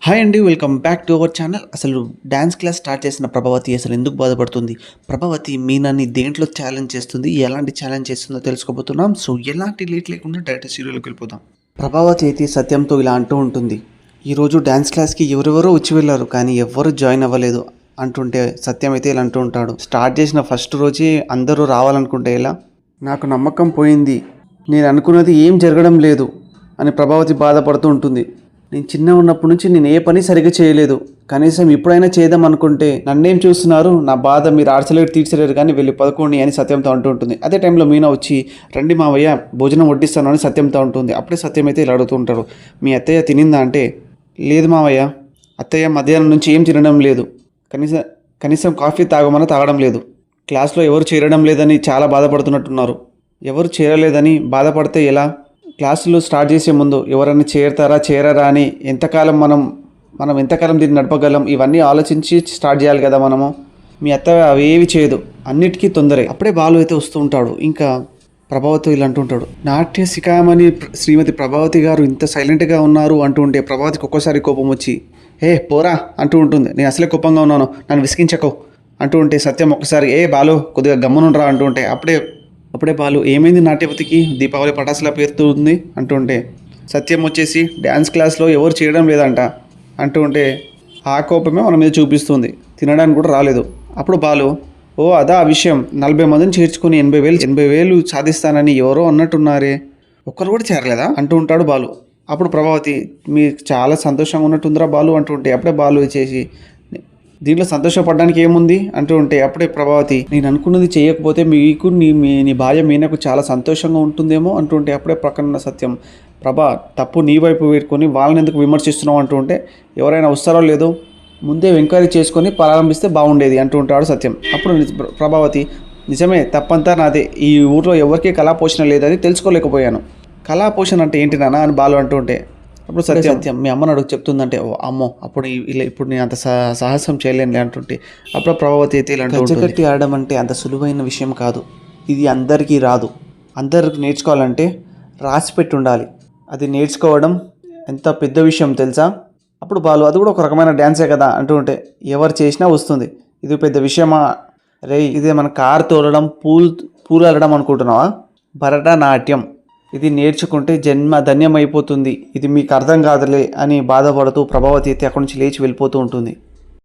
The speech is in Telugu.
హాయ్ అండి, welcome back to our channel. అసలు డ్యాన్స్ క్లాస్ స్టార్ట్ చేసిన ప్రభావతి అసలు ఎందుకు బాధపడుతుంది? ప్రభావతి మీనాని దేంట్లో ఛాలెంజ్ చేస్తుంది, ఎలాంటి ఛాలెంజ్ చేస్తుందో తెలుసుకోబోతున్నాం. సో ఎలాంటి లేట్ లేకుండా డైరెక్ట్ సీరియల్కి వెళ్ళిపోతాం. ప్రభావతి అయితే సత్యంతో ఇలా అంటూ ఉంటుంది, ఈరోజు డ్యాన్స్ క్లాస్కి ఎవరెవరో వచ్చి వెళ్ళారు కానీ ఎవ్వరూ జాయిన్ అవ్వలేదు అంటుంటే సత్యం అయితే ఇలా అంటూ ఉంటాడు, స్టార్ట్ చేసిన ఫస్ట్ రోజే అందరూ రావాలనుకుంటే ఇలా నాకు నమ్మకం పోయింది, నేను అనుకున్నది ఏం జరగడం లేదు అని ప్రభావతి బాధపడుతూ ఉంటుంది. నేను చిన్న ఉన్నప్పటి నుంచి నేను ఏ పని సరిగ్గా చేయలేదు, కనీసం ఇప్పుడైనా చేద్దాం అనుకుంటే నన్నేం చూస్తున్నారు, నా బాధ మీరు ఆర్చలేరు తీర్చలేరు కానీ వెళ్ళి పదుకోండి అని సత్యంతో అంటూ ఉంటుంది. అదే టైంలో మీనా వచ్చి రండి మావయ్య భోజనం వడ్డిస్తాను అని సత్యంతో ఉంటుంది. అప్పుడే సత్యం అయితే ఇలా అడుగుతూ ఉంటారు, మీ అత్తయ్య తినిందా అంటే, లేదు మావయ్య, అత్తయ్య మధ్యాహ్నం నుంచి ఏం తినడం లేదు, కనీసం కాఫీ తాగడం లేదు, క్లాస్లో ఎవరు చేరడం లేదని చాలా బాధపడుతున్నట్టున్నారు. ఎవరు చేరలేదని బాధపడితే ఎలా? క్లాసులు స్టార్ట్ చేసే ముందు ఎవరైనా చేరతారా చేరరా అని మనం ఎంతకాలం దీన్ని నడపగలం, ఇవన్నీ ఆలోచించి స్టార్ట్ చేయాలి కదా మనము. మీ అత్త అవి ఏవి చేయదు, అన్నిటికీ తొందరే. అప్పుడే బాలు అయితే వస్తూ ఉంటాడు. ఇంకా ప్రభావతి ఇలా అంటుంటాడు, నాట్య శిఖామణి శ్రీమతి ప్రభావతి గారు ఇంత సైలెంట్గా ఉన్నారు అంటూ ఉంటే ప్రభావతికి ఒక్కోసారి కోపం వచ్చి పోరా అంటూ ఉంటుంది. నేను అసలే కోపంగా ఉన్నాను, నన్ను విసిగించకో అంటూ ఉంటే సత్యం ఒక్కసారి బాలు కొద్దిగా గమ్మునుండ్రా అంటూ ఉంటే అప్పుడే బాలు ఏమైంది నాట్యవతికి దీపావళి పటాసులా పేరుతుంది అంటుంటే సత్యం వచ్చేసి డ్యాన్స్ క్లాస్లో ఎవరు చేయడం లేదంట అంటూ ఉంటే ఆ కోపమే మన మీద చూపిస్తుంది, తినడానికి కూడా రాలేదు. అప్పుడు బాలు అదా ఆ విషయం, 40 మందిని చేర్చుకొని 80,000 సాధిస్తానని ఎవరో అన్నట్టున్నారే, ఒక్కరు కూడా చేరలేదా అంటూ ఉంటాడు బాలు. అప్పుడు ప్రభావతి మీకు చాలా సంతోషంగా ఉన్నట్టుందిరా బాలు అంటూ ఉంటే అప్పుడే బాలు వచ్చేసి దీంట్లో సంతోషపడడానికి ఏముంది అంటూ ఉంటే అప్పుడే ప్రభావతి నేను అనుకున్నది చేయకపోతే మీకు నీ భార్య మీనకు చాలా సంతోషంగా ఉంటుందేమో అంటుంటే అప్పుడే ప్రక్కన సత్యం ప్రభా తప్పు నీ వైపు పెట్టుకొని వాళ్ళని ఎందుకు విమర్శిస్తున్నావు అంటూ ఉంటే ఎవరైనా వస్తారో లేదో ముందే ఎంక్వైరీ చేసుకొని ప్రారంభిస్తే బాగుండేది అంటూ ఉంటాడు సత్యం. అప్పుడు ప్రభావతి నిజమే, తప్పంతా నాదే, ఈ ఊర్లో ఎవరికీ కళాపోషణ లేదని తెలుసుకోలేకపోయాను. కళాపోషణ అంటే ఏంటి నాన్న అని బాలు అంటూ ఉంటే అప్పుడు సత్యం మీ అమ్మని అడుగు చెప్తుందంటే అమ్మో అప్పుడు ఇప్పుడు నేను అంత సాహసం చేయలేను అంటుంటే అప్పుడు ప్రభావతి అయితే ఇలా కట్టి ఆడడం అంటే అంత సులువైన విషయం కాదు, ఇది అందరికీ రాదు, అందరికి నేర్చుకోవాలంటే రాసి పెట్టి ఉండాలి, అది నేర్చుకోవడం ఎంత పెద్ద విషయం తెలుసా. అప్పుడు బాలు అది కూడా ఒక రకమైన డ్యాన్సే కదా అంటూ ఉంటే ఎవరు చేసినా వస్తుంది, ఇది పెద్ద విషయమా ఇదే మన కారు తోలడం పూలు అల్లడం అనుకుంటున్నావా, భరతనాట్యం ఇది నేర్చుకుంటే జన్మ ధన్యమైపోతుంది, ఇది మీకు అర్థం కాదులే అని బాధపడుతూ ప్రభావతి అయితే అక్కడి నుంచి లేచి వెళ్ళిపోతూ ఉంటుంది.